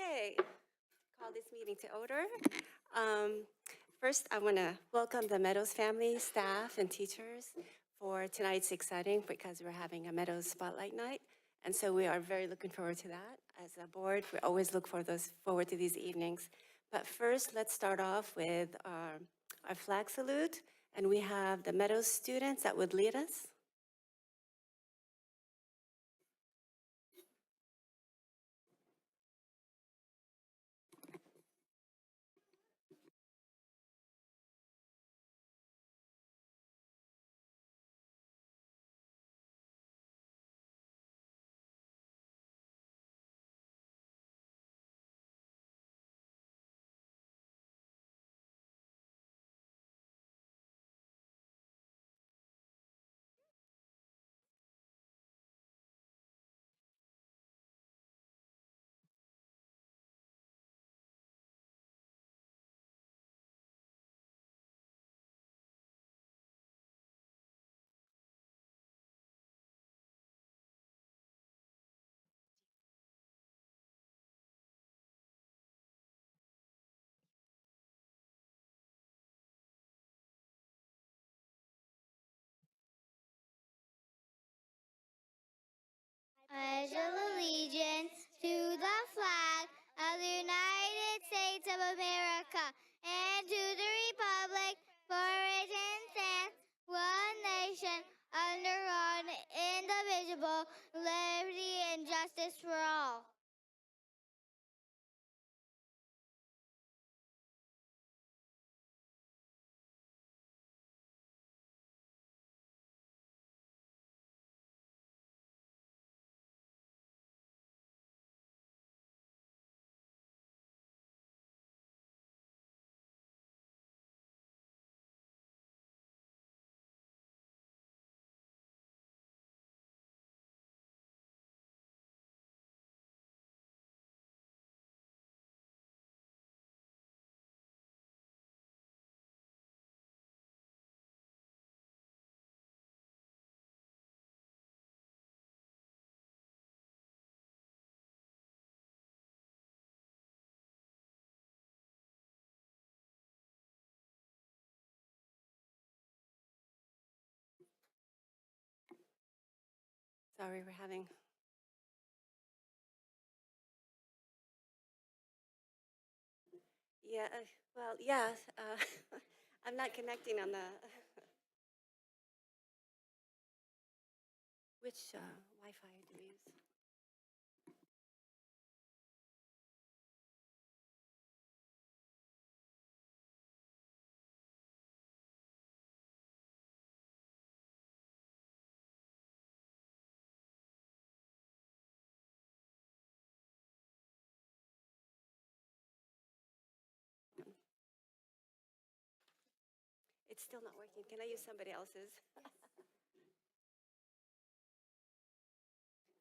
Okay, call this meeting to order. First, I want to welcome the Meadows family, staff, and teachers for tonight's exciting because we're having a Meadows Spotlight Night. And so we are very looking forward to that. As a board, we always look forward to these evenings. But first, let's start off with our flag salute. And we have the Meadows students that would lead us. I pledge allegiance to the flag of the United States of America and to the republic for which it stands, one nation, under God, indivisible, liberty and justice for all. Sorry, we're having. Yeah, well, yeah, I'm not connecting on the, which Wi-Fi do we use? It's still not working. Can I use somebody else's? I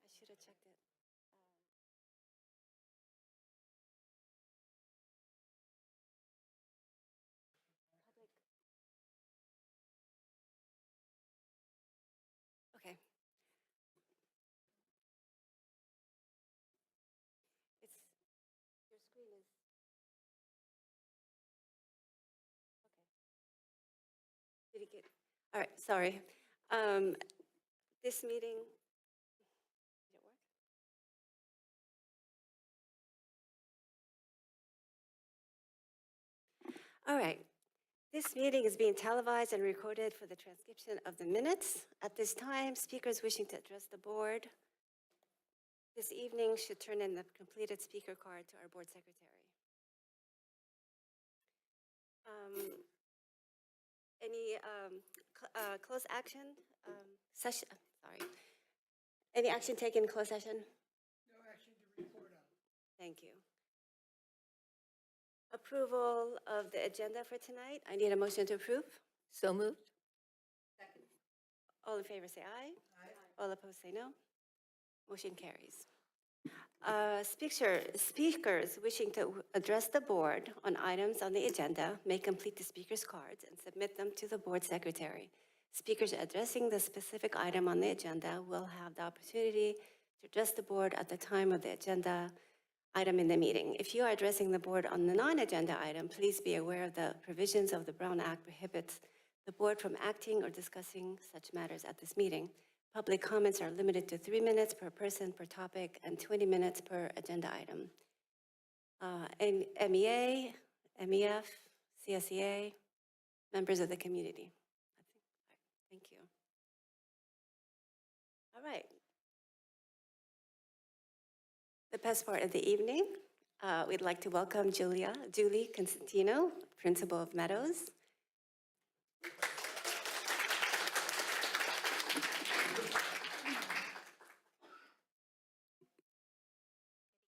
should have checked it. Public. Okay. It's, your screen is, okay. Did it get, all right, sorry. This meeting, did it work? All right. This meeting is being televised and recorded for the transcription of the minutes. At this time, speakers wishing to address the board this evening should turn in the completed speaker card to our board secretary. Any closed action session? Sorry. Any action taken in closed session? No action to report on. Thank you. Approval of the agenda for tonight. I need a motion to approve. So moved. All in favor say aye. Aye. All opposed say no. Motion carries. Speakers wishing to address the board on items on the agenda may complete the speaker's cards and submit them to the board secretary. Speakers addressing the specific item on the agenda will have the opportunity to address the board at the time of the agenda item in the meeting. If you are addressing the board on the non-agenda item, please be aware of the provisions of the Brown Act prohibits the board from acting or discussing such matters at this meeting. Public comments are limited to 3 minutes per person per topic and 20 minutes per agenda item. MEA, MEF, CSEA, members of the community. Thank you. All right. The best part of the evening, we'd like to welcome Julie Costantino, principal of Meadows.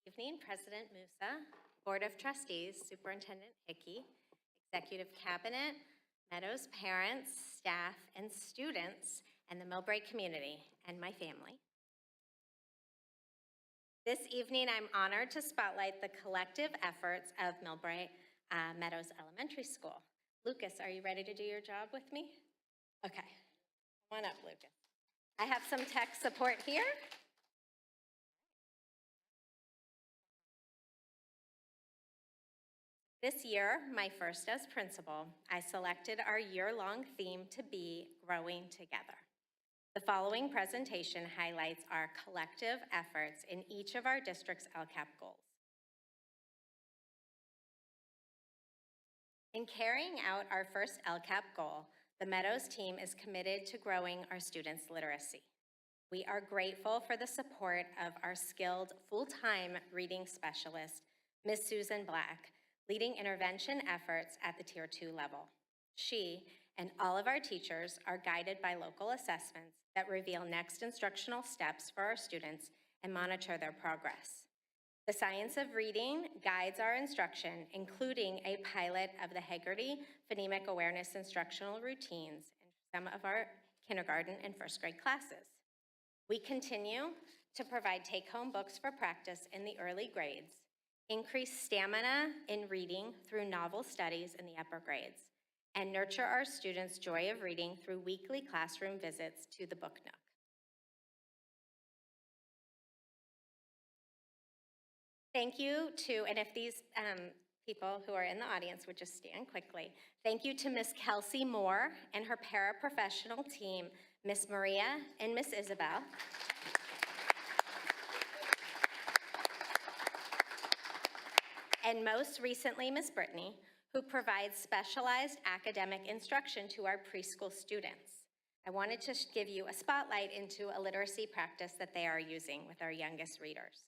Good evening, President Musa, Board of Trustees, Superintendent Hickey, Executive Cabinet, Meadows parents, staff, and students, and the Millbrae community, and my family. This evening, I'm honored to spotlight the collective efforts of Millbrae Meadows Elementary School. Lucas, are you ready to do your job with me? Okay, come on up, Lucas. I have some tech support here. This year, my first as principal, I selected our year-long theme to be Growing Together. The following presentation highlights our collective efforts in each of our district's LCAP goals. In carrying out our first LCAP goal, the Meadows team is committed to growing our students' literacy. We are grateful for the support of our skilled full-time reading specialist, Ms. Susan Black, leading intervention efforts at the Tier 2 level. She and all of our teachers are guided by local assessments that reveal next instructional steps for our students and monitor their progress. The science of reading guides our instruction, including a pilot of the Haggerty Phonemic Awareness instructional routines in some of our kindergarten and first grade classes. We continue to provide take-home books for practice in the early grades, increase stamina in reading through novel studies in the upper grades, and nurture our students' joy of reading through weekly classroom visits to the Book Nook. Thank you to, and if these people who are in the audience would just stand quickly, thank you to Miss Kelsey Moore and her paraprofessional team, Miss Maria and Miss Isabel. And most recently, Ms. Brittany, who provides specialized academic instruction to our preschool students. I wanted to give you a spotlight into a literacy practice that they are using with our youngest readers.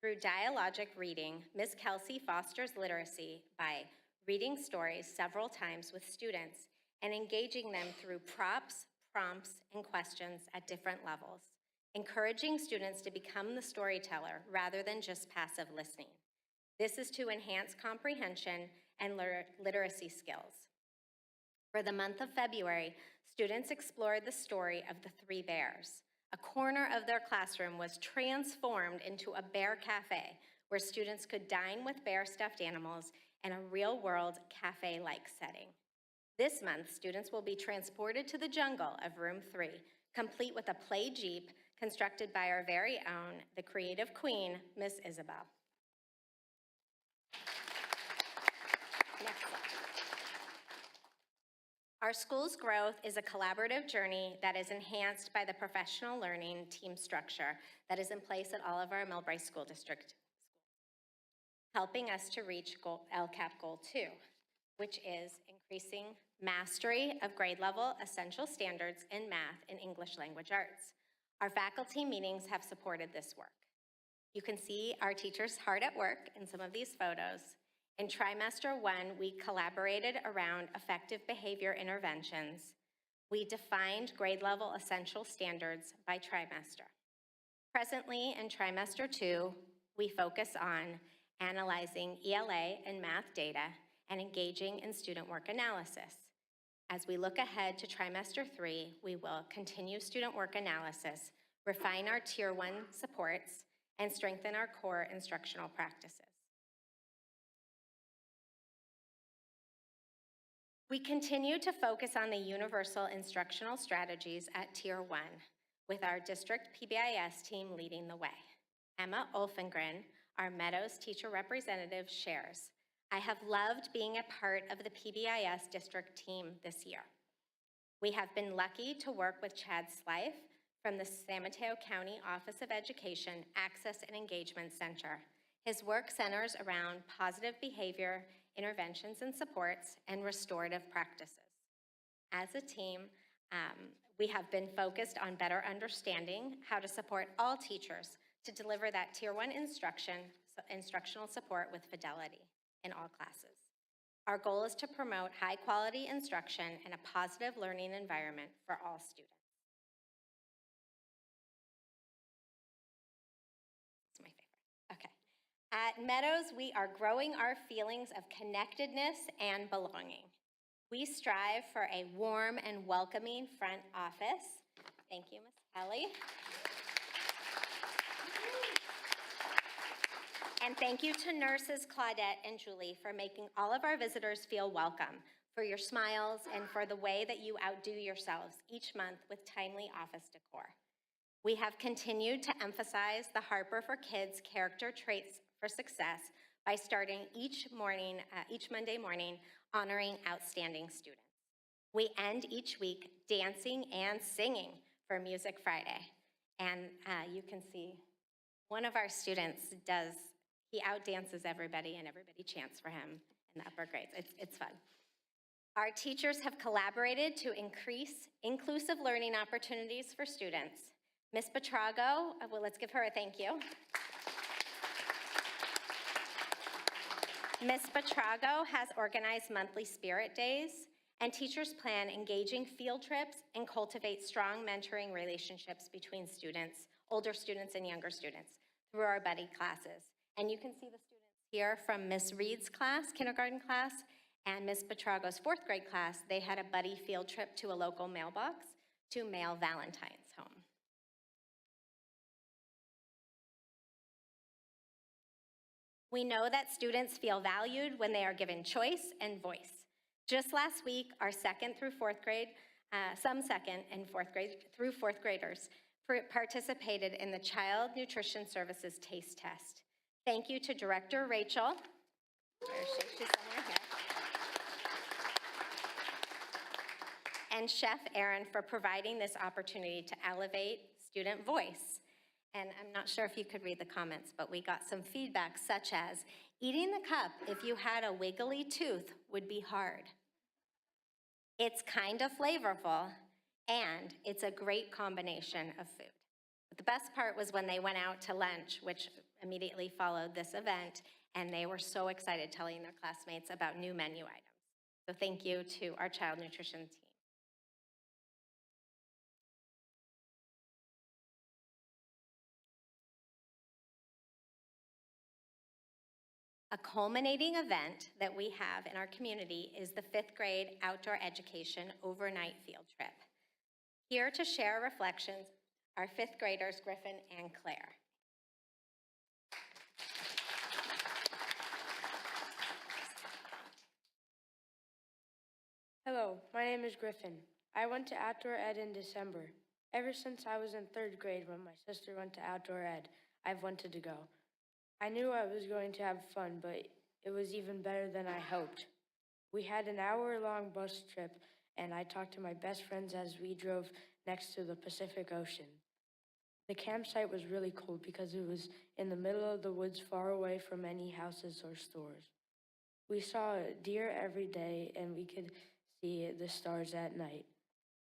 Through dialogic reading, Ms. Kelsey fosters literacy by reading stories several times with students and engaging them through props, prompts, and questions at different levels, encouraging students to become the storyteller rather than just passive listening. This is to enhance comprehension and literacy skills. For the month of February, students explored the story of the Three Bears. A corner of their classroom was transformed into a bear cafe where students could dine with bear stuffed animals in a real-world cafe-like setting. This month, students will be transported to the jungle of Room 3, complete with a play jeep constructed by our very own, the creative queen, Miss Isabel. Next slide. Our school's growth is a collaborative journey that is enhanced by the professional learning team structure that is in place at all of our Millbrae School District, helping us to reach LCAP Goal 2, which is increasing mastery of grade level essential standards in math and English language arts. Our faculty meetings have supported this work. You can see our teachers hard at work in some of these photos. In trimester 1, we collaborated around effective behavior interventions. We defined grade level essential standards by trimester. Presently, in trimester 2, we focus on analyzing ELA and math data and engaging in student work analysis. As we look ahead to trimester 3, we will continue student work analysis, refine our Tier 1 supports, and strengthen our core instructional practices. We continue to focus on the universal instructional strategies at Tier 1, with our district PBIS team leading the way. Emma Olfengren, our Meadows teacher representative shares. I have loved being a part of the PBIS district team this year. We have been lucky to work with Chad Slife from the San Mateo County Office of Education Access and Engagement Center. His work centers around positive behavior, interventions and supports, and restorative practices. As a team, we have been focused on better understanding how to support all teachers to deliver that Tier 1 instructional support with fidelity in all classes. Our goal is to promote high-quality instruction and a positive learning environment for all students. It's my favorite. Okay. At Meadows, we are growing our feelings of connectedness and belonging. We strive for a warm and welcoming front office. Thank you, Ms. Kelly. And thank you to nurses Claudette and Julie for making all of our visitors feel welcome, for your smiles, and for the way that you outdo yourselves each month with timely office decor. We have continued to emphasize the Harper for Kids character traits for success by starting each Monday morning honoring outstanding students. We end each week dancing and singing for Music Friday. And you can see one of our students he outdances everybody and everybody chants for him in the upper grades. It's fun. Our teachers have collaborated to increase inclusive learning opportunities for students. Ms. Petrago, well, let's give her a thank you. Ms. Petrago has organized monthly spirit days, and teachers plan engaging field trips and cultivate strong mentoring relationships between students, older students and younger students, through our buddy classes. And you can see the students here from Ms. Reed's class, kindergarten class, and Ms. Petrago's 4th grade class. They had a buddy field trip to a local mailbox to mail Valentine's home. We know that students feel valued when they are given choice and voice. Just last week, our 2nd through 4th grade, some 2nd and 4th grade through 4th graders participated in the Child Nutrition Services Taste Test. Thank you to Director Rachel. Where is she? She's somewhere here. And Chef Aaron for providing this opportunity to elevate student voice. And I'm not sure if you could read the comments, but we got some feedback such as, eating the cup if you had a wiggly tooth would be hard. It's kind of flavorful, and it's a great combination of food. But the best part was when they went out to lunch, which immediately followed this event, and they were so excited telling their classmates about new menu items. So thank you to our child nutrition team. A culminating event that we have in our community is the 5th grade outdoor education overnight field trip. Here to share reflections are 5th graders Griffin and Claire. Hello, my name is Griffin. I went to outdoor ed in December. Ever since I was in 3rd grade when my sister went to outdoor ed, I've wanted to go. I knew I was going to have fun, but it was even better than I hoped. We had an hour-long bus trip, and I talked to my best friends as we drove next to the Pacific Ocean. The campsite was really cool because it was in the middle of the woods far away from any houses or stores. We saw deer every day, and we could see the stars at night.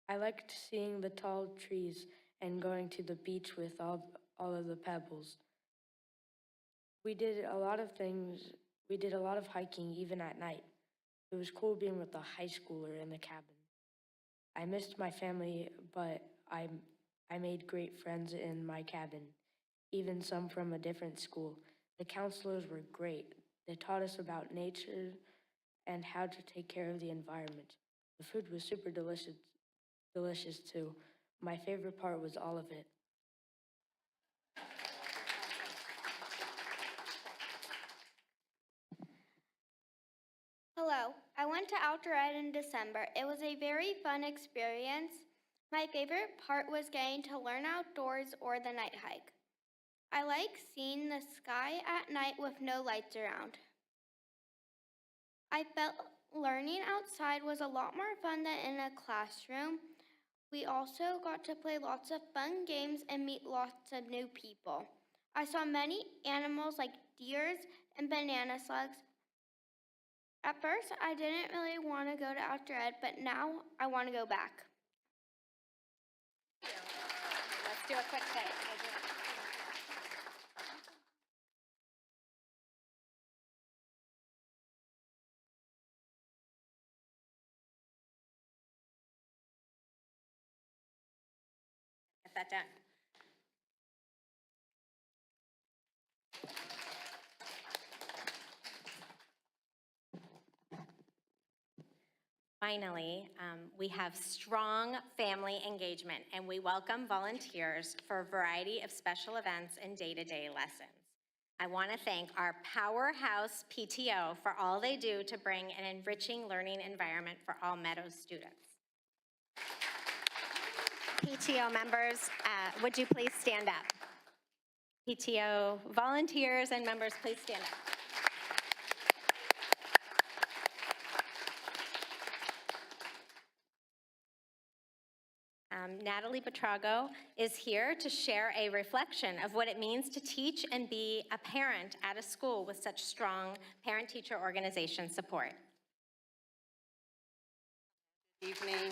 I liked seeing the tall trees and going to the beach with all of the pebbles. We did a lot of things. We did a lot of hiking even at night. It was cool being with a high schooler in the cabin. I missed my family, but I made great friends in my cabin, even some from a different school. The counselors were great. They taught us about nature and how to take care of the environment. The food was super delicious too. My favorite part was all of it. Hello, I went to outdoor ed in December. It was a very fun experience. My favorite part was getting to learn outdoors or the night hike. I like seeing the sky at night with no lights around. I felt learning outside was a lot more fun than in a classroom. We also got to play lots of fun games and meet lots of new people. I saw many animals like deers and banana slugs. At first, I didn't really want to go to outdoor ed, but now I want to go back. Let's do a quick take. Get that done. Finally, we have strong family engagement, and we welcome volunteers for a variety of special events and day-to-day lessons. I want to thank our powerhouse PTO for all they do to bring an enriching learning environment for all Meadows students. PTO members, would you please stand up? PTO volunteers and members, please stand up. Natalie Betrago is here to share a reflection of what it means to teach and be a parent at a school with such strong parent-teacher organization support. Good evening.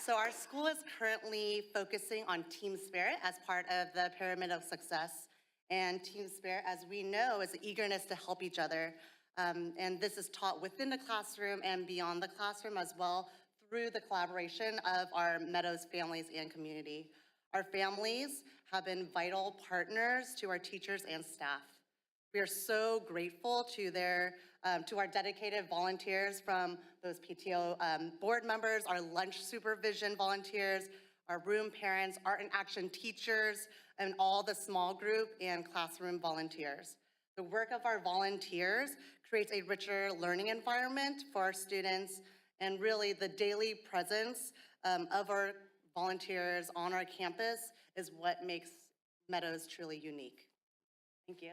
So our school is currently focusing on team spirit as part of the Pyramid of Success. And team spirit, as we know, is the eagerness to help each other. And this is taught within the classroom and beyond the classroom as well, through the collaboration of our Meadows families and community. Our families have been vital partners to our teachers and staff. We are so grateful to our dedicated volunteers, from those PTO board members, our lunch supervision volunteers, our room parents, art and action teachers, and all the small group and classroom volunteers. The work of our volunteers creates a richer learning environment for our students, and really the daily presence of our volunteers on our campus is what makes Meadows truly unique. Thank you.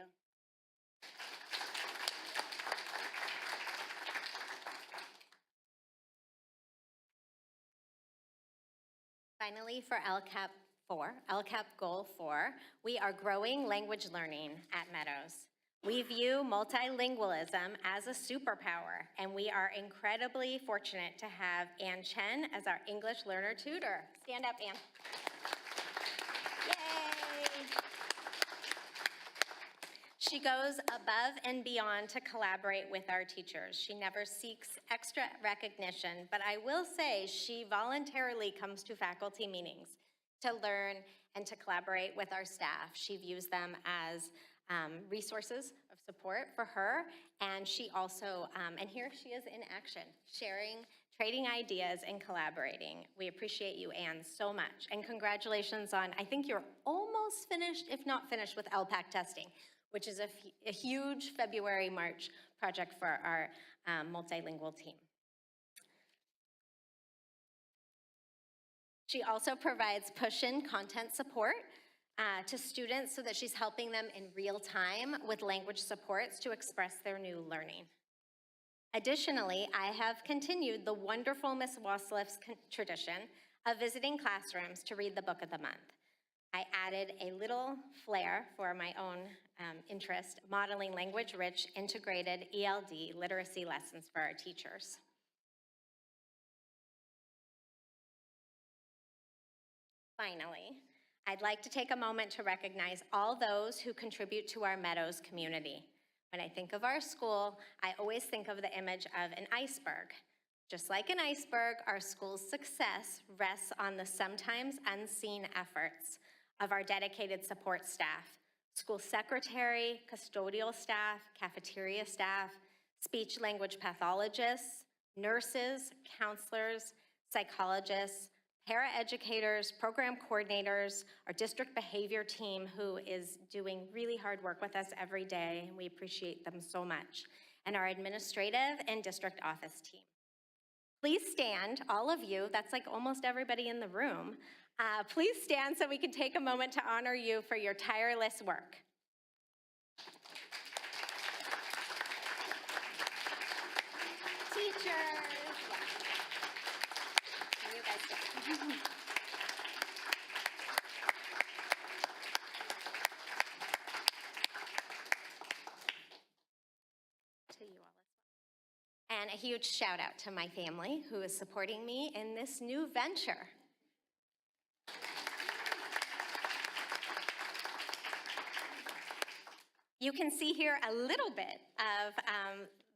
Finally, for LCAP Goal 4, we are growing language learning at Meadows. We view multilingualism as a superpower, and we are incredibly fortunate to have Ann Chen as our English learner tutor. Stand up, Ann. Yay! She goes above and beyond to collaborate with our teachers. She never seeks extra recognition, but I will say she voluntarily comes to faculty meetings to learn and to collaborate with our staff. She views them as resources of support for her, and she also, and here she is in action, sharing, trading ideas, and collaborating. We appreciate you, Anne, so much, and congratulations on, I think you're almost finished, if not finished, with LPAC testing, which is a huge February-March project for our multilingual team. She also provides push-in content support to students so that she's helping them in real time with language supports to express their new learning. Additionally, I have continued the wonderful Miss Wasliff's tradition of visiting classrooms to read the book of the month. I added a little flair for my own interest, modeling language-rich integrated ELD literacy lessons for our teachers. Finally, I'd like to take a moment to recognize all those who contribute to our Meadows community. When I think of our school, I always think of the image of an iceberg. Just like an iceberg, our school's success rests on the sometimes unseen efforts of our dedicated support staff, school secretary, custodial staff, cafeteria staff, speech language pathologists, nurses, counselors, psychologists, paraeducators, program coordinators, our district behavior team who is doing really hard work with us every day, and we appreciate them so much, and our administrative and district office team. Please stand, all of you, that's like almost everybody in the room, Please stand so we can take a moment to honor you for your tireless work. Teachers. Can you guys stand? To you all as well. And a huge shout out to my family who is supporting me in this new venture. You can see here a little bit of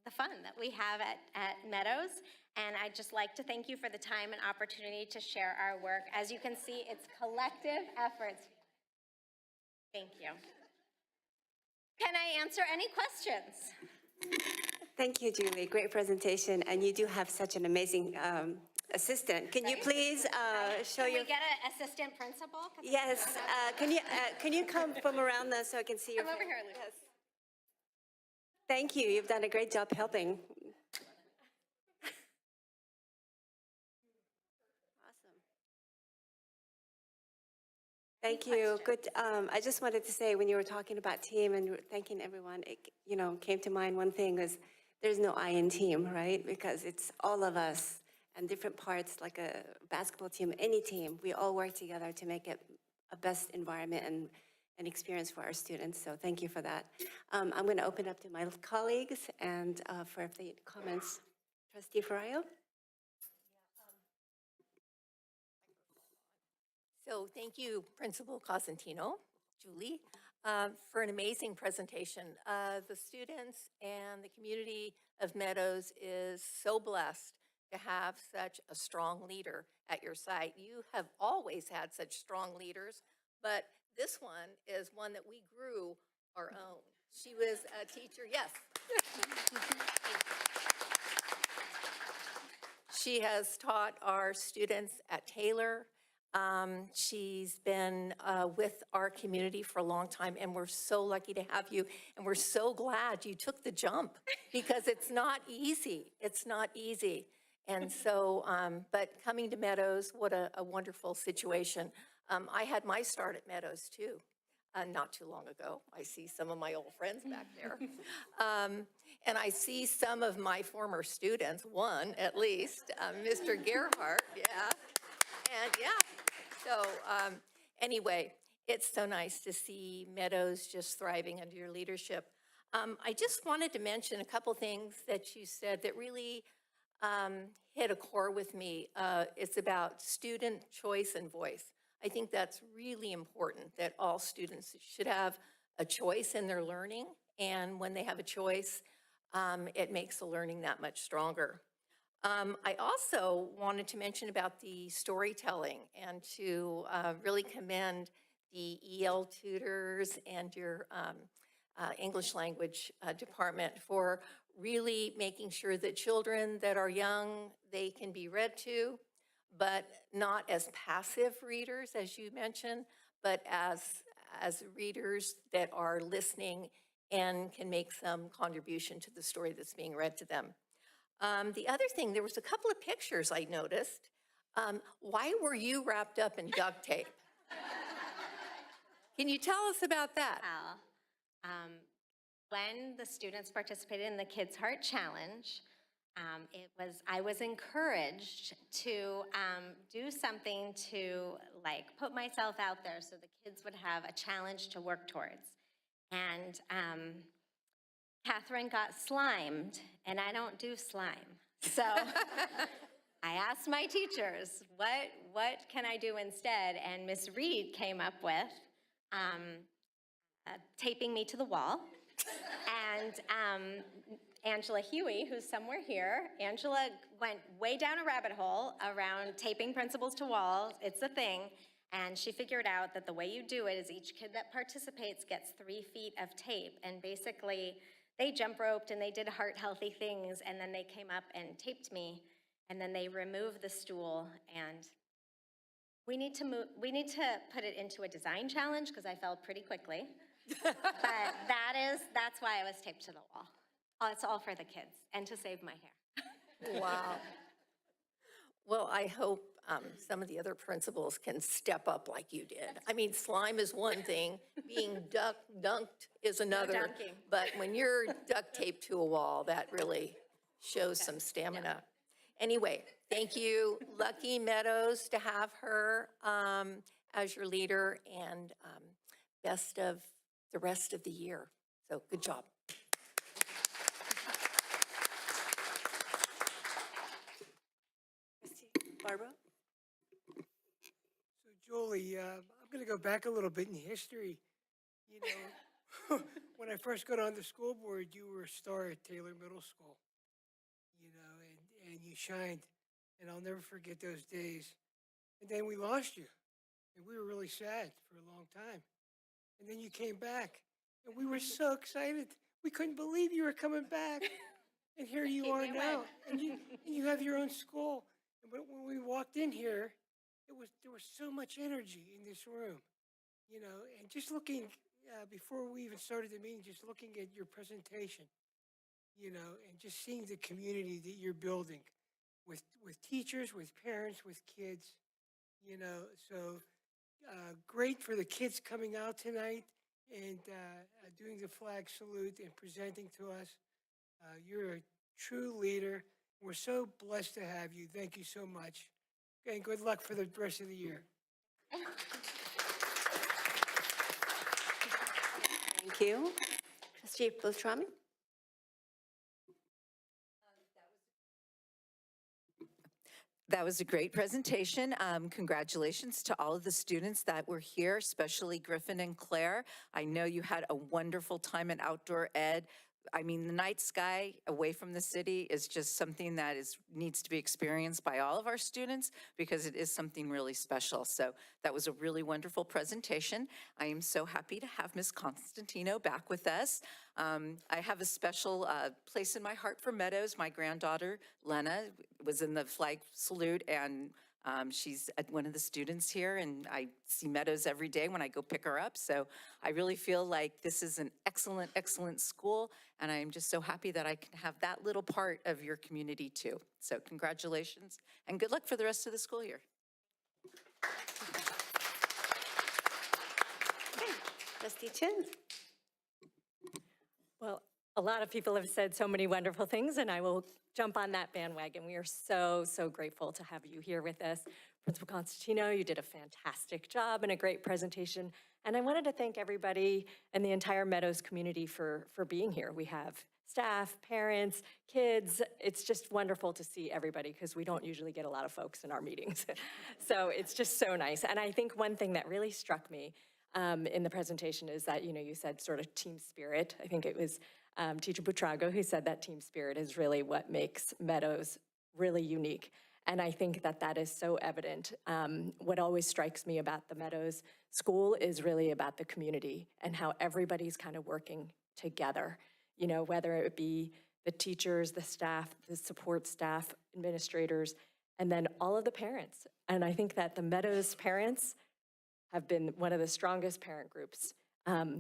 the fun that we have at Meadows, and I'd just like to thank you for the time and opportunity to share our work. As you can see, it's collective efforts. Thank you. Can I answer any questions? Thank you, Julie. Great presentation, and you do have such an amazing assistant. Can you please show Can your? we get an assistant principal? Yes. Can you come from around the so I can see your? Come over here, Lucy. Yes. Thank you. You've done a great job helping. Awesome. Thank you. Good. I just wanted to say, when you were talking about team and thanking everyone, it came to mind one thing is there's no I in team, right? Because it's all of us and different parts, like a basketball team, any team. We all work together to make it a best environment and an experience for our students. So thank you for that. I'm going to open up to my colleagues and for if they comments. Trustee Ferraio. So thank you, Principal Costantino, Julie, for an amazing presentation. The students and the community of Meadows is so blessed to have such a strong leader at your site. You have always had such strong leaders, but this one is one that we grew our own. She was a teacher, yes. She has taught our students at Taylor. She's been with our community for a long time, and we're so lucky to have you, and we're so glad you took the jump because it's not easy. It's not easy. And so, but coming to Meadows, what a wonderful situation. I had my start at Meadows too, not too long ago. I see some of my old friends back there. And I see some of my former students, one at least, Mr. Gerhardt, yeah. And yeah, so anyway, it's so nice to see Meadows just thriving under your leadership. I just wanted to mention a couple things that you said that really hit a core with me. It's about student choice and voice. I think that's really important, that all students should have a choice in their learning, and when they have a choice, it makes the learning that much stronger. I also wanted to mention about the storytelling and to really commend the EL tutors and your English language department for really making sure that children that are young, they can be read to, but not as passive readers, as you mentioned, but as readers that are listening and can make some contribution to the story that's being read to them. The other thing, there was a couple of pictures I noticed. Why were you wrapped up in duct tape? Can you tell us about that? Well, when the students participated in the Kids Heart Challenge, I was encouraged to do something to put myself out there so the kids would have a challenge to work towards. And Catherine got slimed, and I don't do slime. So I asked my teachers, what can I do instead? And Miss Reed came up with taping me to the wall. And Angela Huey, who's somewhere here, Angela went way down a rabbit hole around taping principals to walls. It's a thing. And she figured out that the way you do it is each kid that participates gets 3 feet of tape. And basically, they jump roped and they did heart-healthy things, and then they came up and taped me, and then they removed the stool. And we need to put it into a design challenge because I fell pretty quickly. But that's why I was taped to the wall. Oh, it's all for the kids and to save my hair. Wow. Well, I hope some of the other principals can step up like you did. I mean, slime is one thing, being dunked is another. dunking. But when you're duct taped to a wall, that really shows some stamina. Anyway, thank you. Lucky Meadows to have her as your leader, and best of the rest of the year. So good job. Barbara? So Julie, I'm going to go back a little bit in history. You know, when I first got on the school board, you were a star at Taylor Middle School. You know, and you shined, and I'll never forget those days. And then we lost you, and we were really sad for a long time. And then you came back, and we were so excited. We couldn't believe you were coming back. And here you are now, and you have your own school. But when we walked in here, there was so much energy in this room, you know. And just looking before we even started the meeting, just looking at your presentation, you know, and just seeing the community that you're building with teachers, with parents, with kids, you know. So great for the kids coming out tonight and doing the flag salute and presenting to us. You're a true leader. We're so blessed to have you. Thank you so much. And good luck for the rest of the year. Thank you. Trustee Beltrami? That was a great presentation. Congratulations to all of the students that were here, especially Griffin and Claire. I know you had a wonderful time in outdoor ed. I mean, the night sky away from the city is just something that needs to be experienced by all of our students because it is something really special. So that was a really wonderful presentation. I am so happy to have Ms. Costantino back with us. I have a special place in my heart for Meadows. My granddaughter, Lena, was in the flag salute, and she's one of the students here, and I see Meadows every day when I go pick her up. So I really feel like this is an excellent, excellent school, and I am just so happy that I can have that little part of your community too. So congratulations, and good luck for the rest of the school year. Okay. Trustee Chin? Well, a lot of people have said so many wonderful things, and I will jump on that bandwagon. We are so, so grateful to have you here with us. Principal Costantino, you did a fantastic job and a great presentation. And I wanted to thank everybody and the entire Meadows community for being here. We have staff, parents, kids. It's just wonderful to see everybody because we don't usually get a lot of folks in our meetings. So it's just so nice. And I think one thing that really struck me in the presentation is that, you know, you said sort of team spirit. I think it was Teacher Butrago who said that team spirit is really what makes Meadows really unique. And I think that that is so evident. What always strikes me about the Meadows School is really about the community and how everybody's kind of working together, you know, whether it be the teachers, the staff, the support staff, administrators, and then all of the parents. And I think that the Meadows parents have been one of the strongest parent groups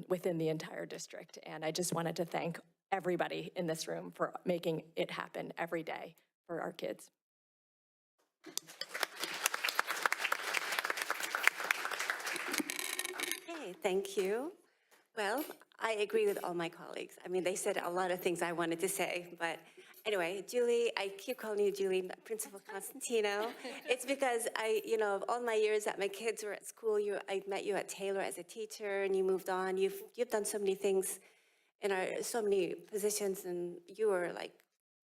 within the entire district. And I just wanted to thank everybody in this room for making it happen every day for our kids. Okay, thank you. Well, I agree with all my colleagues. I mean, they said a lot of things I wanted to say, but anyway, Julie, I keep calling you Julie, Principal Costantino. It's because you know, of all my years that my kids were at school, I met you at Taylor as a teacher, and you moved on. You've done so many things in so many positions, and you were like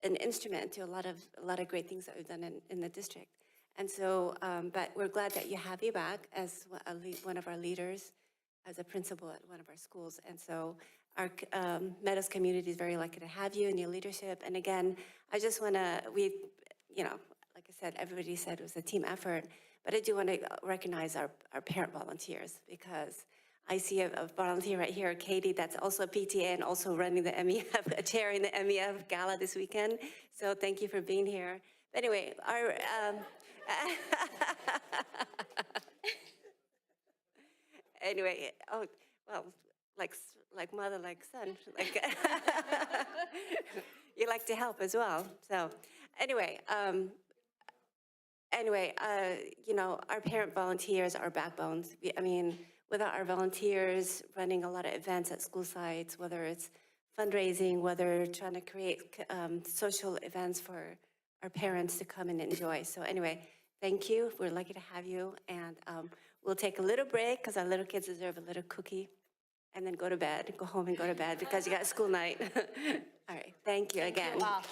an instrument to a lot of great things that we've done in the district. And so, but we're glad that you have you back as one of our leaders, as a principal at one of our schools. And so our Meadows community is very lucky to have you and your leadership. And again, I just want to, you know, like I said, everybody said it was a team effort, but I do want to recognize our parent volunteers, because I see a volunteer right here, Katie, that's also a PTA and also running the MEF, chairing the MEF gala this weekend. So thank you for being here. But anyway, our, anyway, oh, well, like mother, like son, like you like to help as well. So anyway, anyway, you know, our parent volunteers are backbones. I mean, without our volunteers running a lot of events at school sites, whether it's fundraising, whether trying to create social events for our parents to come and enjoy. So anyway, thank you. We're lucky to have you. And we'll take a little break because our little kids deserve a little cookie. And then go to bed, go home and go to bed because you got school night. All right, thank you again. Wow.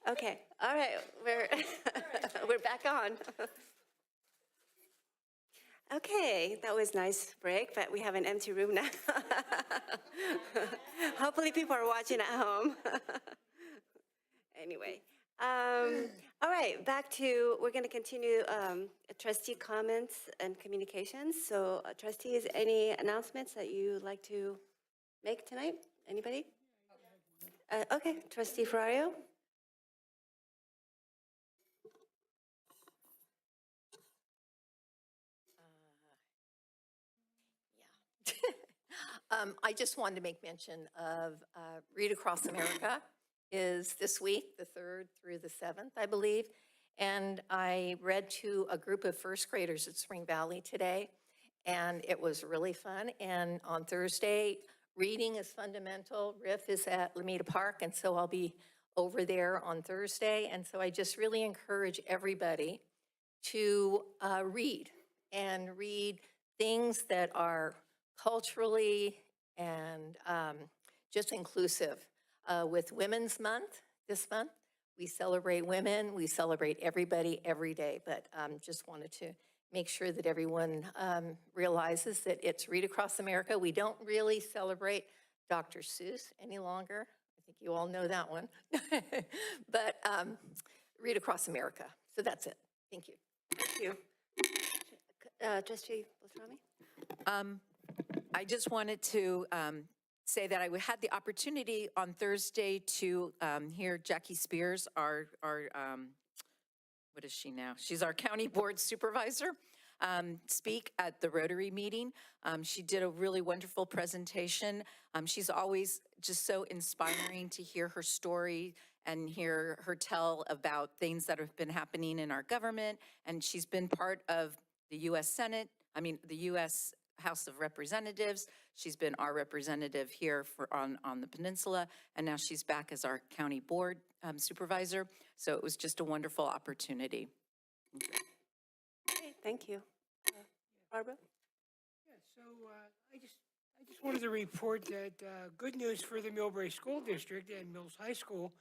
Okay, all right, we're back on. Okay, that was nice break, but we have an empty room now. Hopefully people are watching at home. Anyway, all right, back to, we're going to continue trustee comments and communications. So trustees, any announcements that you'd like to make tonight? Anybody? Okay, trustee Ferrario? I just wanted to make mention of Read Across America is this week, the 3rd through the 7th, I believe. And I read to a group of first graders at Spring Valley today, and it was really fun. And on Thursday, reading is fundamental. Riff is at Lomita Park, and so I'll be over there on Thursday. And so I just really encourage everybody to read and read things that are culturally and just inclusive. With Women's Month this month, we celebrate women, we celebrate everybody every day, but just wanted to make sure that everyone realizes that it's Read Across America. We don't really celebrate Dr. Seuss any longer. I think you all know that one. But Read Across America. So that's it. Thank you. Thank you. Trustee Beltrami? I just wanted to say that I had the opportunity on Thursday to hear Jackie Spears, our what is she now? She's our county board supervisor, speak at the Rotary meeting. She did a really wonderful presentation. She's always just so inspiring to hear her story and hear her tell about things that have been happening in our government. And she's been part of the U.S. Senate, the U.S. House of Representatives. She's been our representative here on the peninsula, and now she's back as our county board supervisor. So it was just a wonderful opportunity. Okay, thank you. Barbara? Yeah, so I just wanted to report that good news for the Millbrae School District and Mills High School.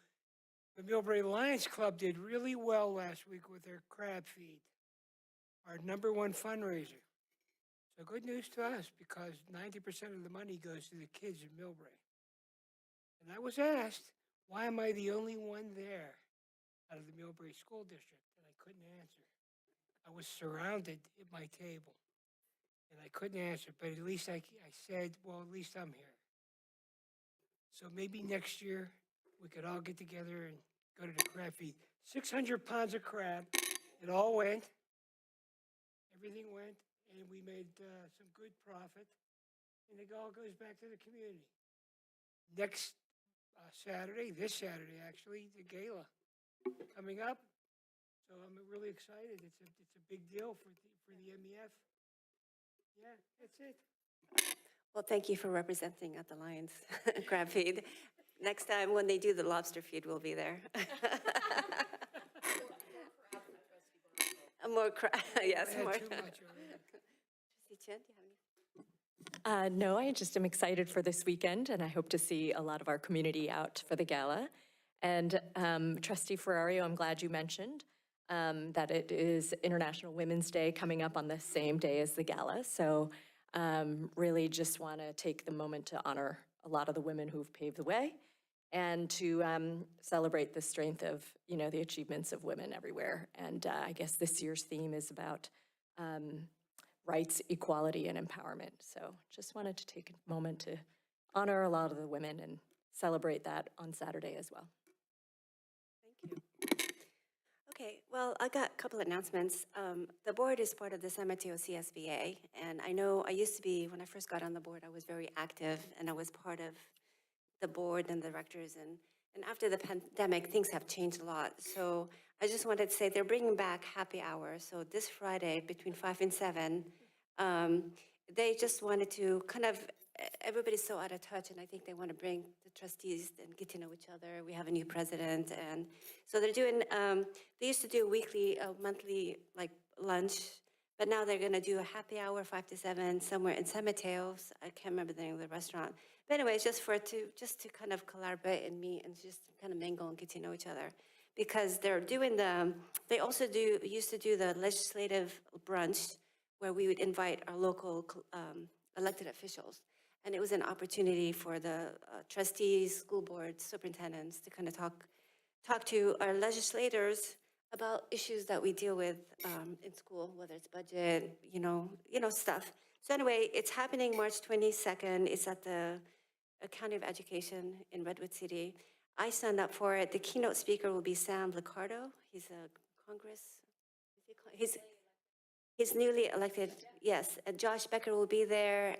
The Millbrae Lions Club did really well last week with their crab feed, our #1 fundraiser. So good news to us, because 90% of the money goes to the kids in Millbrae. And I was asked, why am I the only one there out of the Millbrae School District? And I couldn't answer. I was surrounded at my table, and I couldn't answer, but at least I said, well, at least I'm here. So maybe next year we could all get together and go to the crab feed. 600 pounds of crab. It all went. Everything went. And we made some good profit, and it all goes back to the community. Next Saturday, this Saturday actually, the gala coming up. So I'm really excited. It's a big deal for the MEF. Yeah, that's it. Well, thank you for representing at the Lions crab feed. Next time when they do the lobster feed, we'll be there. More crab, yes, I had more. too much already. Trustee Chen, do you have any? No, I just am excited for this weekend, and I hope to see a lot of our community out for the gala. And Trustee Ferrario, I'm glad you mentioned that it is International Women's Day coming up on the same day as the gala. So really just want to take the moment to honor a lot of the women who've paved the way and to celebrate the strength of, the achievements of women everywhere. And I guess this year's theme is about rights, equality, and empowerment. So just wanted to take a moment to honor a lot of the women and celebrate that on Saturday as well. Thank you. Okay, well, I got a couple of announcements. The board is part of the San Mateo CSBA, and I know I used to be, when I first got on the board, I was very active, and I was part of the board and the directors, and after the pandemic, things have changed a lot. So I just wanted to say they're bringing back happy hour. So this Friday between 5 and 7, they just wanted to everybody's so out of touch, and I think they want to bring the trustees and get to know each other. We have a new president, and so they're doing, they used to do a monthly lunch, but now they're going to do a happy hour 5 to 7 somewhere in San Mateo. I can't remember the name of the restaurant. But anyways, just to kind of collaborate and meet and just kind of mingle and get to know each other. because they also used to do the legislative brunch where we would invite our local elected officials. And it was an opportunity for the trustees, school boards, superintendents to kind of talk to our legislators about issues that we deal with in school, whether it's budget, stuff. So anyway, it's happening March 22nd. It's at the County of Education in Redwood City. I signed up for it. The keynote speaker will be Sam Liccardo. He's a he's newly elected, yes. And Josh Becker will be there,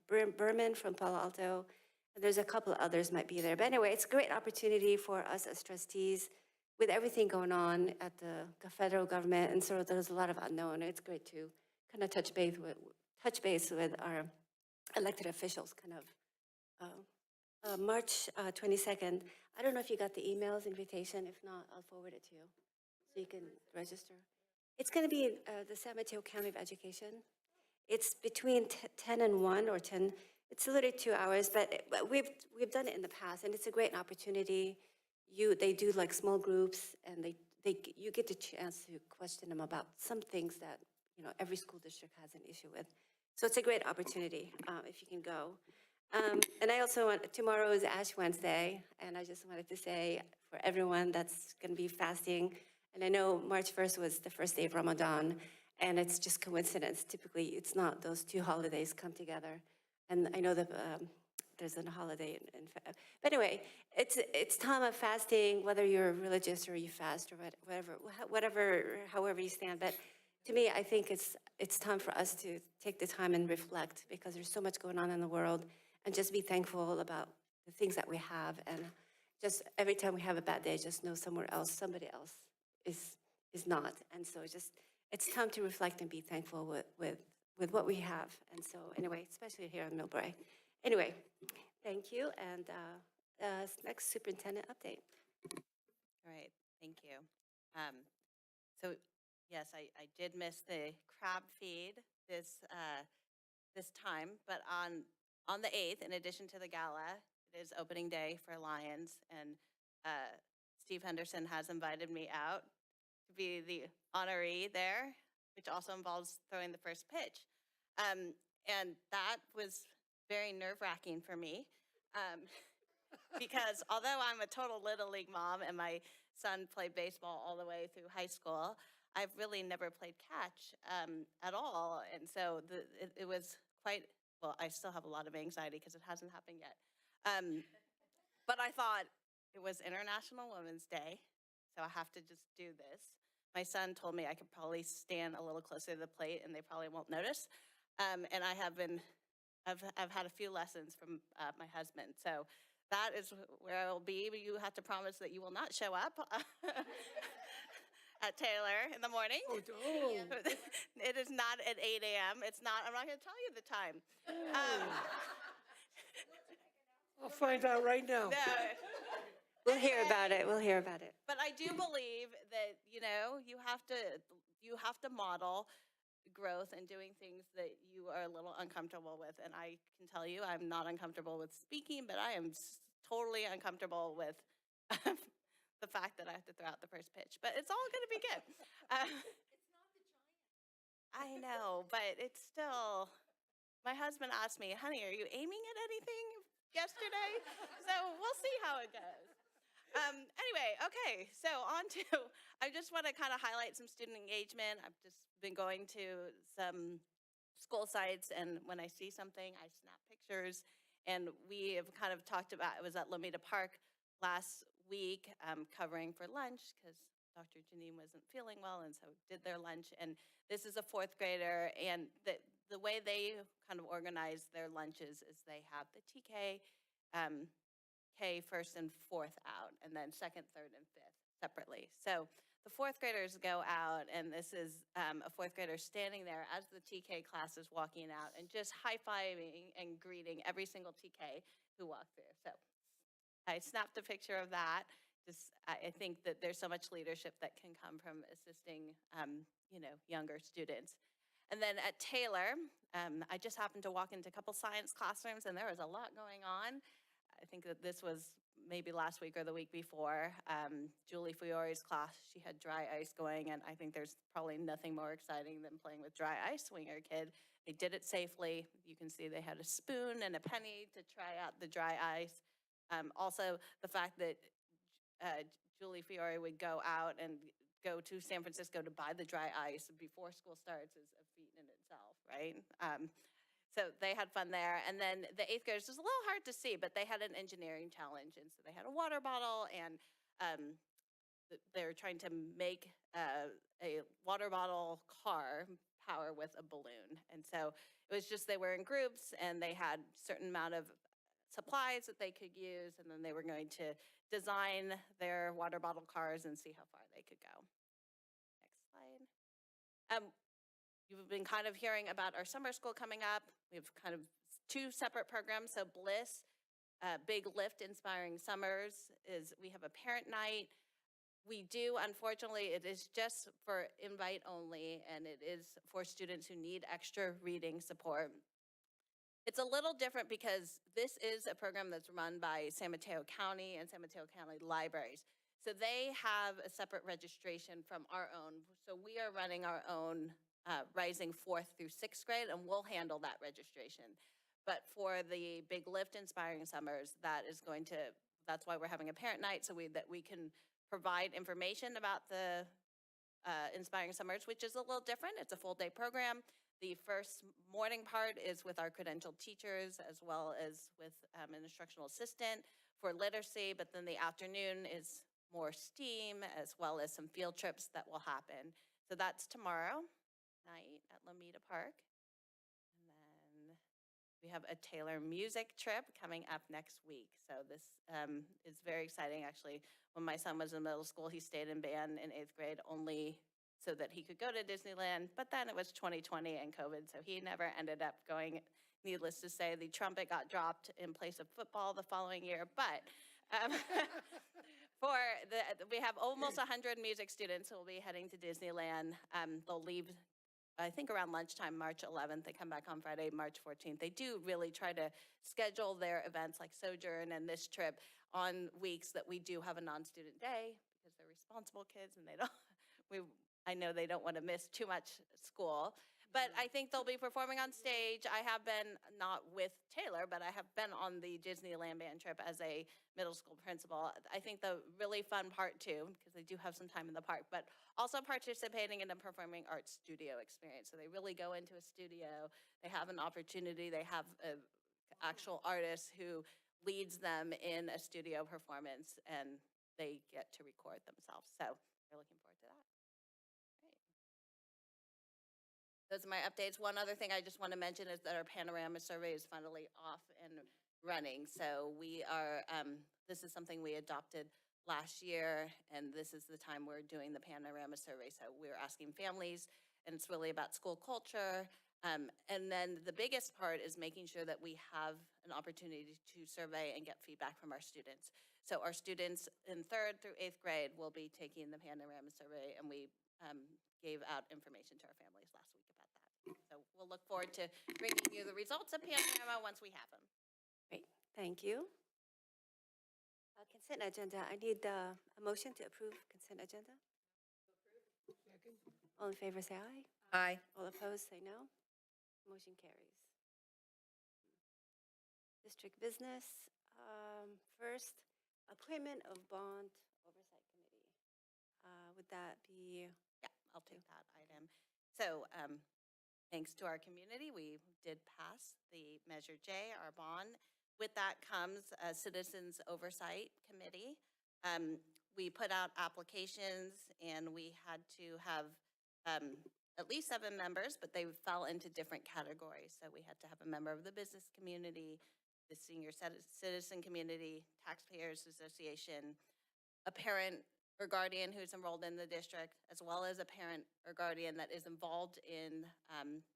Berman from Palo Alto, and there's a couple of others might be there. But anyway, it's a great opportunity for us as trustees with everything going on at the federal government, and so there's a lot of unknown. It's great to kind of touch base with our elected officials, kind of. March 22nd. I don't know if you got the emails invitation. If not, I'll forward it to you so you can register. It's going to be the San Mateo County of Education. It's between 10 and 1 or 10. It's literally 2 hours, but we've done it in the past, and it's a great opportunity. They do like small groups, and you get the chance to question them about some things that every school district has an issue with. So it's a great opportunity if you can go. And I also tomorrow is Ash Wednesday, and I just wanted to say for everyone that's going to be fasting, and I know March 1st was the first day of Ramadan, and it's just coincidence. Typically, it's not. Those two holidays come together. And I know that there's a holiday but anyway, it's time of fasting, whether you're religious or you fast or however you stand. But to me, I think it's time for us to take the time and reflect, because there's so much going on in the world, and just be thankful about the things that we have. And just every time we have a bad day, just know somebody else is not. And so it's time to reflect and be thankful with what we have. And so anyway, especially here in Millbrae. Anyway, thank you. And next superintendent update. All right, thank you. So yes, I did miss the crab feed this time, but on the 8th, in addition to the gala, it is opening day for Lions, and Steve Henderson has invited me out to be the honoree there, which also involves throwing the first pitch. And that was very nerve-wracking for me, because although I'm a total Little League mom and my son played baseball all the way through high school, I've really never played catch at all. And so it was quite, well, I still have a lot of anxiety because it hasn't happened yet. But I thought it was International Women's Day, so I have to just do this. My son told me I could probably stand a little closer to the plate and they probably won't notice. And I've had a few lessons from my husband. So that is where I will be. You have to promise that you will not show up at Taylor in the morning. Oh. It is not at 8 a.m. It's not, I'm not going to tell you the time. I'll find out right now. No. We'll hear about it. We'll hear about it. But I do believe that, you have to model growth and doing things that you are a little uncomfortable with. And I can tell you, I'm not uncomfortable with speaking, but I am totally uncomfortable with the fact that I have to throw out the first pitch. But it's all going to be good. It's not the giant. I know, but it's still. My husband asked me, honey, are you aiming at anything yesterday? So we'll see how it goes. Anyway, okay, so I just want to kind of highlight some student engagement. I've just been going to some school sites, and when I see something, I snap pictures. And we have kind of talked about, it was at Lomita Park last week, covering for lunch, because Dr. Janine wasn't feeling well, and so did their lunch. And this is a 4th grader, and the way they kind of organize their lunches is they have the TK, K 1st and 4th out, and then 2nd, 3rd, and 5th separately. So the 4th graders go out, and this is a 4th grader standing there as the TK class is walking out and just high-fiving and greeting every single TK who walked through. So I snapped a picture of that. I think that there's so much leadership that can come from assisting, younger students. And then at Taylor, I just happened to walk into a couple science classrooms, and there was a lot going on. I think that this was maybe last week or the week before, Julie Fiore's class, she had dry ice going, and I think there's probably nothing more exciting than playing with dry ice when you're a kid. They did it safely. You can see they had a spoon and a penny to try out the dry ice. Also, the fact that Julie Fiore would go out and go to San Francisco to buy the dry ice before school starts is a feat in itself, right? So they had fun there. And then the 8th graders, it was a little hard to see, but they had an engineering challenge. And so they had a water bottle, and they were trying to make a water bottle car power with a balloon. And so it was just, they were in groups, and they had a certain amount of supplies that they could use, and then they were going to design their water bottle cars and see how far they could go. Next slide. You've been kind of hearing about our summer school coming up. We have kind of 2 separate programs. So Bliss, Big Lift Inspiring Summers, is we have a parent night. We do, unfortunately, it is just for invite only, and it is for students who need extra reading support. It's a little different because this is a program that's run by San Mateo County and San Mateo County Libraries. So they have a separate registration from our own. So we are running our own rising 4th through 6th grade, and we'll handle that registration. But for the Big Lift Inspiring Summers, that's why we're having a parent night, so that we can provide information about the Inspiring Summers, which is a little different. It's a full day program. The first morning part is with our credentialed teachers, as well as with an instructional assistant for literacy, but then the afternoon is more STEAM, as well as some field trips that will happen. So that's tomorrow night at Lomita Park. And then we have a Taylor music trip coming up next week. So this is very exciting. Actually, when my son was in middle school, he stayed in band in 8th grade only so that he could go to Disneyland, but then it was 2020 and COVID, so he never ended up going. Needless to say, the trumpet got dropped in place of football the following year, but we have almost 100 music students who will be heading to Disneyland. They'll leave, I think, around lunchtime, March 11th. They come back on Friday, March 14th. They do really try to schedule their events like Sojourn and this trip on weeks that we do have a non-student day, because they're responsible kids and they don't, I know they don't want to miss too much school. But I think they'll be performing on stage. I have been, not with Taylor, but I have been on the Disneyland band trip as a middle school principal. I think the really fun part too, because they do have some time in the park, but also participating in a performing arts studio experience. So they really go into a studio, they have an opportunity, they have an actual artist who leads them in a studio performance, and they get to record themselves. So we're looking forward to that. Those are my updates. One other thing I just want to mention is that our panorama survey is finally off and running. So we are, this is something we adopted last year, and this is the time we're doing the panorama survey. So we're asking families, and it's really about school culture. And then the biggest part is making sure that we have an opportunity to survey and get feedback from our students. So our students in 3rd through 8th grade will be taking the panorama survey, and we gave out information to our families last week about that. So we'll look forward to bringing you the results of panorama once we have them. Great, thank you. Consent agenda, I need a motion to approve consent agenda. Second? All in favor, say aye. Aye. All opposed, say no. Motion carries. District business, first, appointment of bond oversight committee. Would that be? Yeah, I'll take that item. So thanks to our community, we did pass the Measure J, our bond. With that comes a Citizens Oversight Committee. We put out applications, and we had to have at least 7 members, but they fell into different categories. So we had to have a member of the business community, the senior citizen community, taxpayers association, a parent or guardian who's enrolled in the district, as well as a parent or guardian that is involved in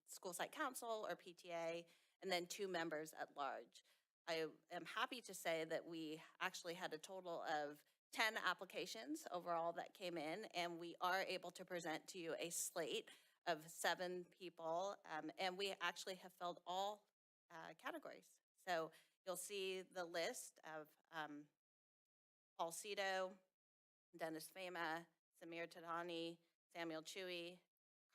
school site council or PTA, and then 2 members at large. I am happy to say that we actually had a total of 10 applications overall that came in, and we are able to present to you a slate of 7 people, and we actually have filled all categories. So You'll see the list of Paul Cito, Dennis Fama, Samir Tadani, Samuel Chewy,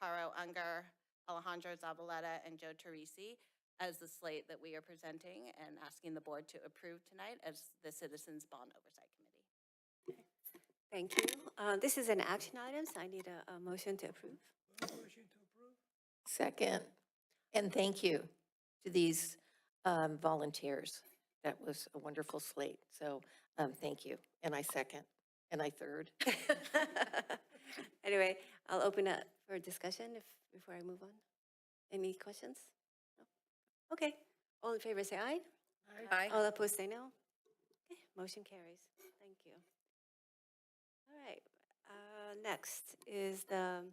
Caro Unger, Alejandro Zavaleta, and Joe Teresi as the slate that we are presenting and asking the board to approve tonight as the Citizens Bond Oversight Committee. Thank you. This is an action item, so I need a motion to approve. Motion to approve? Second. And thank you to these volunteers. That was a wonderful slate. So thank you. And I second. And I third. Anyway, I'll open up for discussion before I move on. Any questions? No? Okay, all in favor say aye. Aye. All opposed say no. Okay, motion carries. Thank you. All right, next is the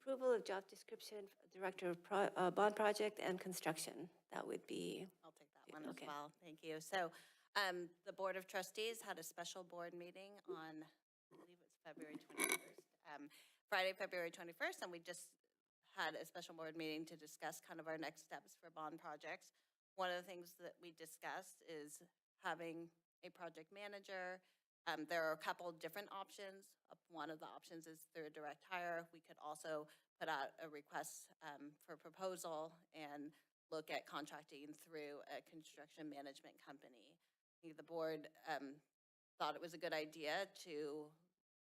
approval of job description for Director of Bond Project and Construction. That would be, I'll take that one as Okay. well. Thank you. So the Board of Trustees had a special board meeting on, I believe it was February 21st, Friday, February 21st, and we just had a special board meeting to discuss kind of our next steps for bond projects. One of the things that we discussed is having a project manager. There are a couple of different options. One of the options is through a direct hire. We could also put out a request for proposal and look at contracting through a construction management company. I think the board thought it was a good idea to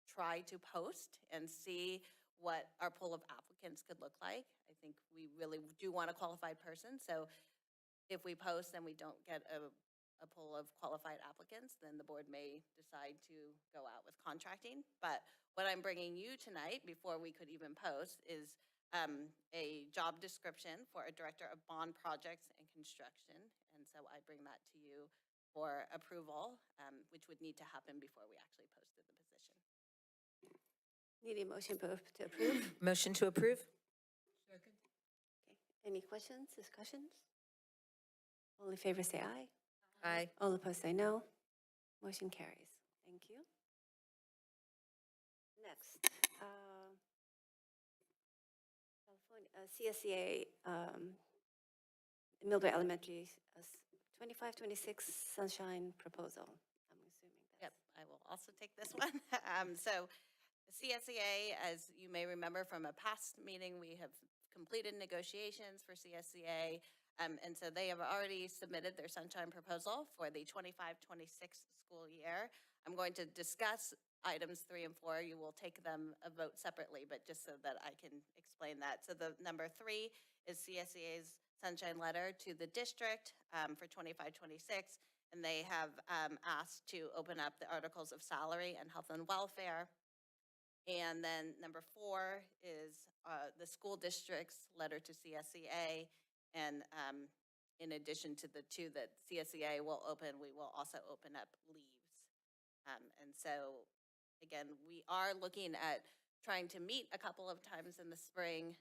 try to post and see what our pool of applicants could look like. I think we really do want a qualified person, so if we post and we don't get a pool of qualified applicants, then the board may decide to go out with contracting. But what I'm bringing you tonight, before we could even post, is a job description for a Director of Bond Projects and Construction. And so I bring that to you for approval, which would need to happen before we actually posted the position. need a motion to approve. Motion to approve? Second? Okay. Any questions, discussions? All in favor say aye. Aye. All opposed say no. Motion carries. Thank you. Next, California CSEA Millbrae Elementary 25-26 Sunshine Proposal. I'm assuming Yep, that's. I will also take this one. So CSEA, as you may remember from a past meeting, we have completed negotiations for CSEA. And so they have already submitted their sunshine proposal for the 25-26 school year. I'm going to discuss items 3 and 4. You will take them a vote separately, but just so that I can explain that. So the number 3 is CSEA's sunshine letter to the district for 25-26. And they have asked to open up the articles of salary and health and welfare. And then number 4 is the school district's letter to CSEA. And in addition to the 2 that CSEA will open, we will also open up leaves. And so, again, we are looking at trying to meet a couple of times in the spring.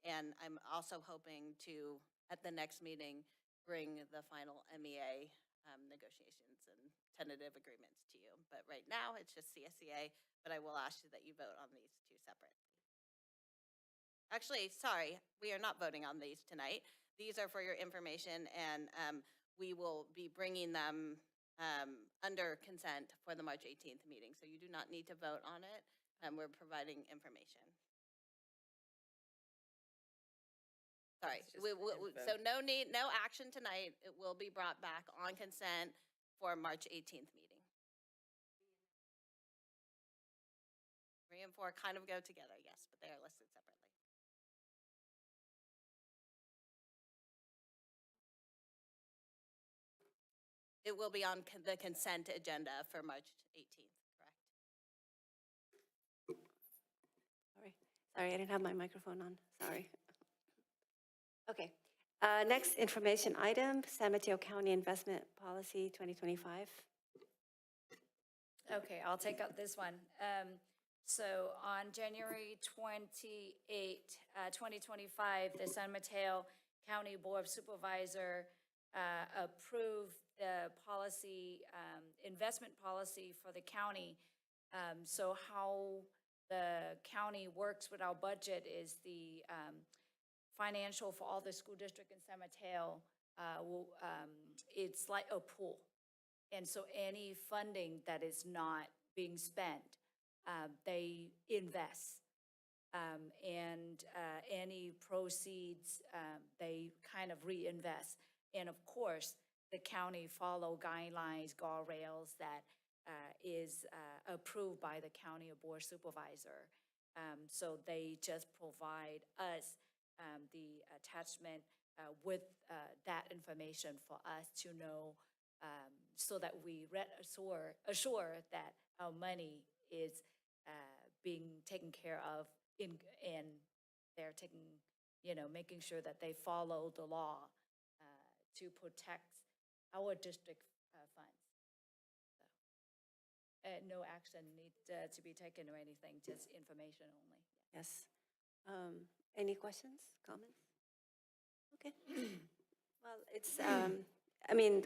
And I'm also hoping to, at the next meeting, bring the final MEA negotiations and tentative agreements to you. But right now, it's just CSEA, but I will ask you that you vote on these 2 separately. Actually, sorry, we are not voting on these tonight. These are for your information, and we will be bringing them under consent for the March 18th meeting. So you do not need to vote on it. We're providing information. Sorry, so no action tonight. It will be brought back on consent for March 18th meeting. 3 and 4 kind of go together, yes, but they are listed separately. It will be on the consent agenda for March 18th, correct? Sorry, I didn't have my microphone on. Sorry. Okay. Next information item, San Mateo County Investment Policy 2025. Okay, I'll take up this one. So on January 28, 2025, the San Mateo County Board of Supervisor approved the policy, investment policy for the county. So how the county works with our budget is the financial for all the school district in San Mateo it's like a pool. And so any funding that is not being spent, they invest. And any proceeds, they kind of reinvest. And of course, the county follow guidelines, guardrails that is approved by the county board supervisor. So they just provide us the attachment with that information for us to know, so that we assure that our money is being taken care of and they're taking, making sure that they follow the law to protect our district funds. So, no action needs to be taken or anything, just information only. Yes. Any questions, comments? Okay. Well, it's, I mean,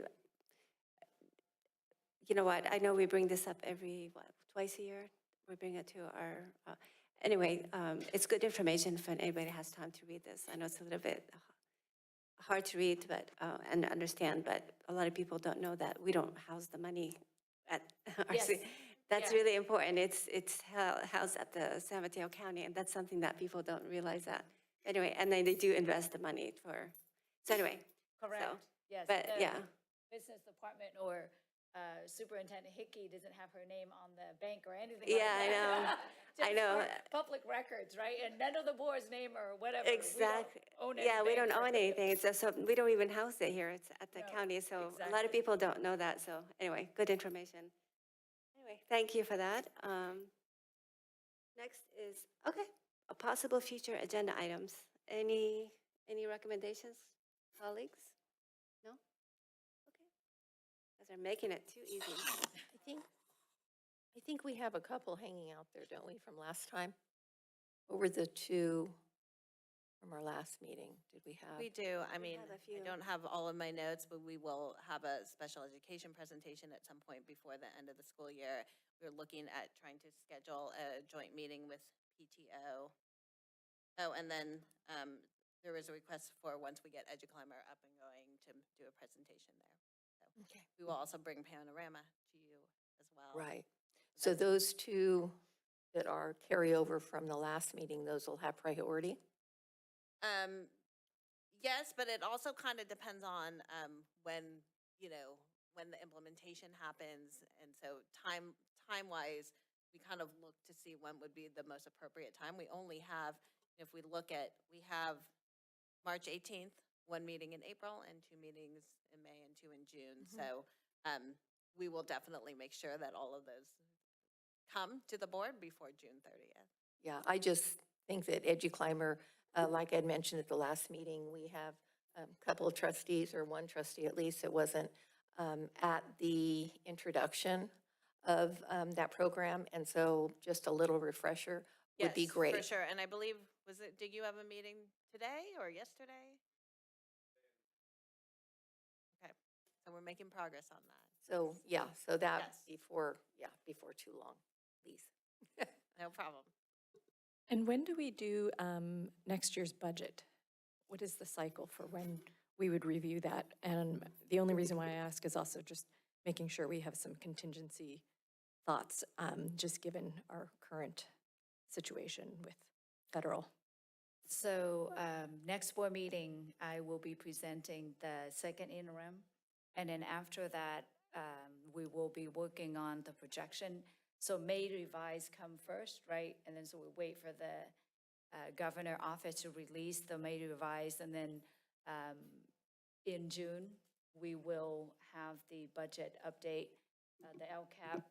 you know what, I know we bring this up every, twice a year? We bring it to our, anyway, it's good information if anybody has time to read this. I know it's a little bit hard to read, but, and understand, but a lot of people don't know that we don't house the money at our Yes. city. That's Yeah. really important. It's housed at the San Mateo County, and that's something that people don't realize that. Anyway, and then they do invest the money for, so anyway. Correct, yes. But, the yeah. Business department or Superintendent Hickey doesn't have her name on the bank or anything Yeah, like I that. know. I Just know. for public records, right? And none of the board's name or whatever. Exactly. We don't own any Yeah, we don't banks or- own anything. It's so we don't even house it here. It's at the No, county, so a lot exactly. of people don't know that. So anyway, good information. Anyway, thank you for that. Next is, okay, a possible future agenda items. Any recommendations, colleagues? No? Okay. Guys are making it too easy. I think we have a couple hanging out there, don't we, from last time? What were the two from our last meeting? Did we have? We do. I mean, have a I few. don't have all of my notes, but we will have a special education presentation at some point before the end of the school year. We're looking at trying to schedule a joint meeting with PTO. Oh, and then there was a request for, once we get EduClimber up and going, to do a presentation there. So Okay. we will also bring Panorama to you as well. Right. So those two that are carryover from the last meeting, those will have priority? Yes, but it also kind of depends on when, when the implementation happens. And so time-wise, we kind of look to see when would be the most appropriate time. We only have, if we look at, we have March 18th, one meeting in April, and 2 meetings in May and 2 in June. So we will definitely make sure that all of those come to the board before June 30th. Yeah, I just think that EduClimber, like Ed mentioned at the last meeting, we have a couple of trustees, or one trustee at least, that wasn't at the introduction of that program. And so just a little refresher would be Yes, great. for sure. And I believe, did you have a meeting today or yesterday? Okay, so we're making progress on that. So, yeah, so that Yes. before too long, please. No problem. And when do we do next year's budget? What is the cycle for when we would review that? And the only reason why I ask is also just making sure we have some contingency thoughts, just given our current situation with federal. So next board meeting, I will be presenting the second interim. And then after that, we will be working on the projection. So May revise come first, right? And then so we wait for the governor office to release the May revise. And then in June, we will have the budget update, the LCAP,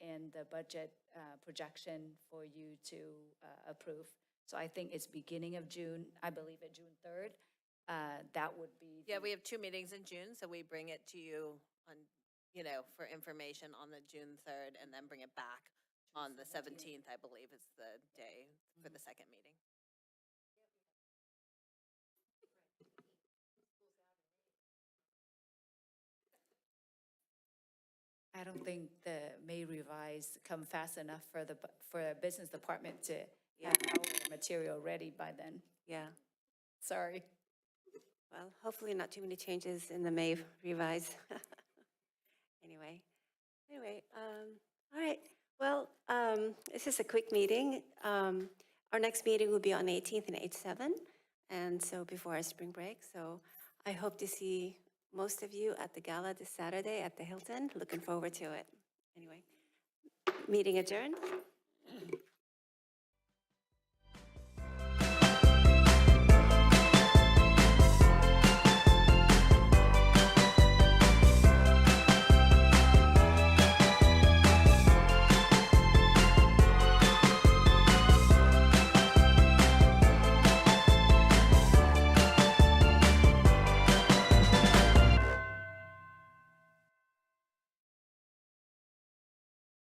and the budget projection for you to approve. So I think it's beginning of June, I believe at June 3rd. That would be. Yeah, we have 2 meetings in June, so we bring it to you on, for information on the June 3rd, and then bring it back on the 17th, I believe is the day for the second meeting. I don't think the May revise come fast enough for the business department to have all the material ready by then. Yeah. Sorry. Well, Well, hopefully not too many changes in the May revise. Anyway, all right. Well, this is a quick meeting. Our next meeting will be on 18th and 8/7, and so before our spring break. So I hope to see most of you at the gala this Saturday at the Hilton. Looking forward to it. Anyway, meeting adjourned.